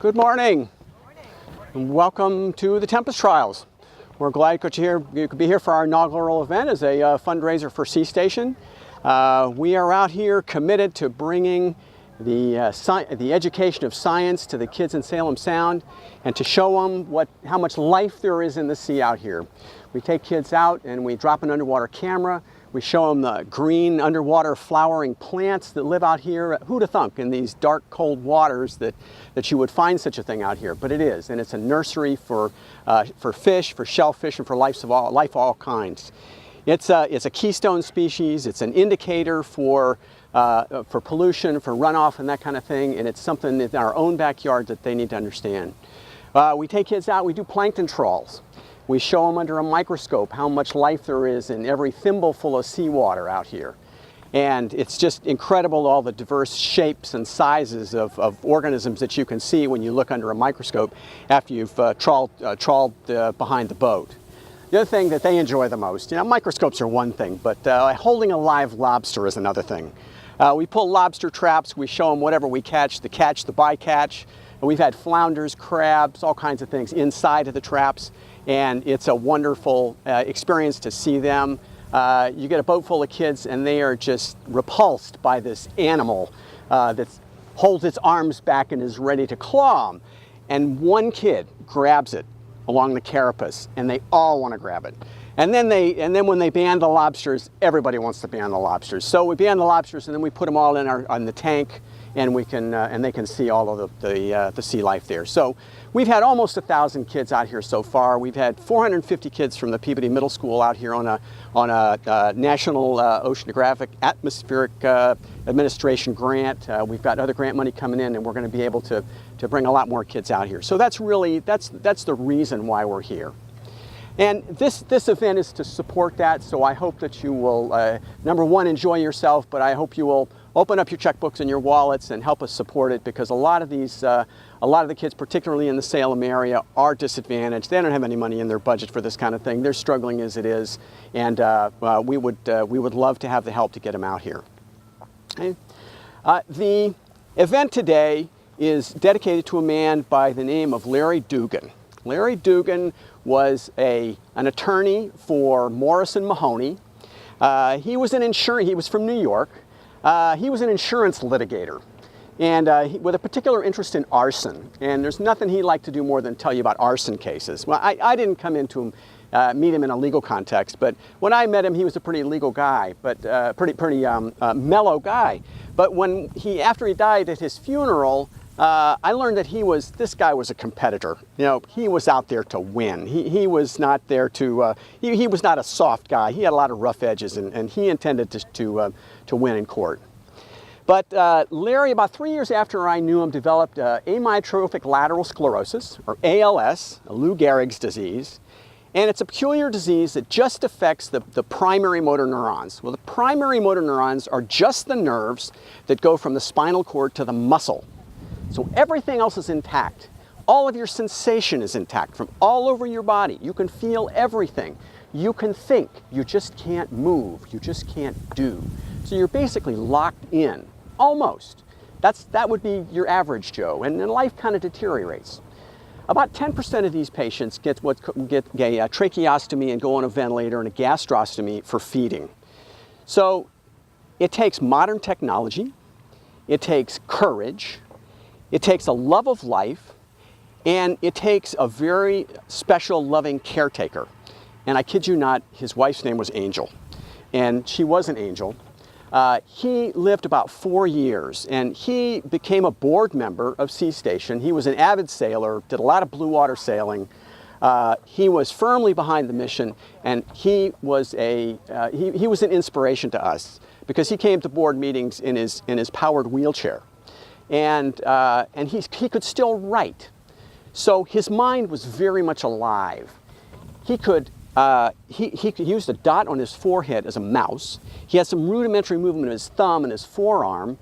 Good morning. And welcome to the Tempest trials. We're glad you could be here for our inaugural event as a fundraiser for Sea Station. We are out here committed to bringing the education of science to the kids in Salem Sound and to show them how much life there is in the sea out here. We take kids out and we drop an underwater camera. We show them the green underwater flowering plants that live out here. Who'd have thunk in these dark, cold waters that you would find such a thing out here? But it is, and it's a nursery for fish, for shellfish, and for life of all kinds. It's a keystone species. It's an indicator for pollution, for runoff, and that kind of thing. And it's something in our own backyard that they need to understand. We take kids out. We do plankton trawls. We show them under a microscope how much life there is in every thimbleful of seawater out here. And it's just incredible, all the diverse shapes and sizes of organisms that you can see when you look under a microscope after you've trawled behind the boat. The other thing that they enjoy the most, microscopes are one thing, but holding a live lobster is another thing. We pull lobster traps, we show them whatever we catch, the bycatch. And we've had flounders, crabs, all kinds of things inside of the traps. And it's a wonderful experience to see them. You get a boat full of kids and they are just repulsed by this animal that holds its arms back and is ready to claw them. And one kid grabs it along the carapace and they all want to grab it. And then when they ban the lobsters, everybody wants to ban the lobsters. So we ban the lobsters and then we put them all in the tank, and they can see all of the sea life there. So we've had almost 1,000 kids out here so far. We've had 450 kids from the Peabody Middle School out here on a National Oceanographic Atmospheric Administration grant. We've got other grant money coming in, and we're going to be able to bring a lot more kids out here. So that's the reason why we're here. And this event is to support that, so I hope that you will, number one, enjoy yourself, but I hope you will open up your checkbooks and your wallets and help us support it, because a lot of the kids, particularly in the Salem area, are disadvantaged. They don't have any money in their budget for this kind of thing. They're struggling as it is, and we would love to have the help to get them out here. Okay. The event today is dedicated to a man by the name of Larry Dugan. Larry Dugan was an attorney for Morrison Mahoney. He was from New York. He was an insurance litigator, and with a particular interest in arson. And there's nothing he'd like to do more than tell you about arson cases. Well, I didn't come into meet him in a legal context, but when I met him, he was a pretty legal guy, but pretty mellow guy. But after he died at his funeral, I learned that this guy was a competitor. He was out there to win. He was not there to, he was not a soft guy. He had a lot of rough edges, and he intended to win in court. But Larry, about 3 years after I knew him, developed amyotrophic lateral sclerosis, or ALS, a Lou Gehrig's disease. And it's a peculiar disease that just affects the primary motor neurons. Well, the primary motor neurons are just the nerves that go from the spinal cord to the muscle. So everything else is intact. All of your sensation is intact from all over your body. You can feel everything. You can think. You just can't move. You just can't do. So you're basically locked in, almost. That would be your average Joe, and then life kind of deteriorates. About 10% of these patients get a tracheostomy and go on a ventilator, and a gastrostomy for feeding. So it takes modern technology. It takes courage. It takes a love of life, and it takes a very special, loving caretaker. And I kid you not, his wife's name was Angel, and she was an angel. He lived about 4 years, and he became a board member of Sea Station. He was an avid sailor, did a lot of blue water sailing. He was firmly behind the mission, and he was an inspiration to us, because he came to board meetings in his powered wheelchair. And he could still write. So his mind was very much alive. He used a dot on his forehead as a mouse. He had some rudimentary movement of his thumb and his forearm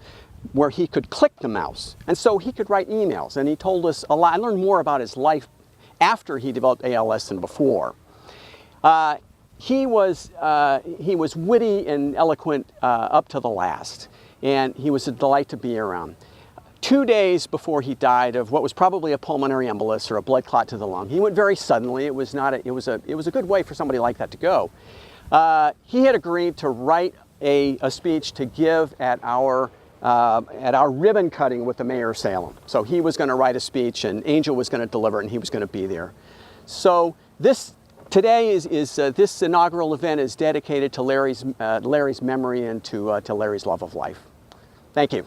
where he could click the mouse. And so he could write emails, and he told us a lot. I learned more about his life after he developed ALS than before. He was witty and eloquent up to the last, and he was a delight to be around. 2 days before he died of what was probably a pulmonary embolus or a blood clot to the lung. He went very suddenly. It was a good way for somebody like that to go. He had agreed to write a speech to give at our ribbon cutting with the mayor of Salem. So he was going to write a speech, and Angel was going to deliver it, and he was going to be there. So this inaugural event is dedicated to Larry's memory and to Larry's love of life. Thank you.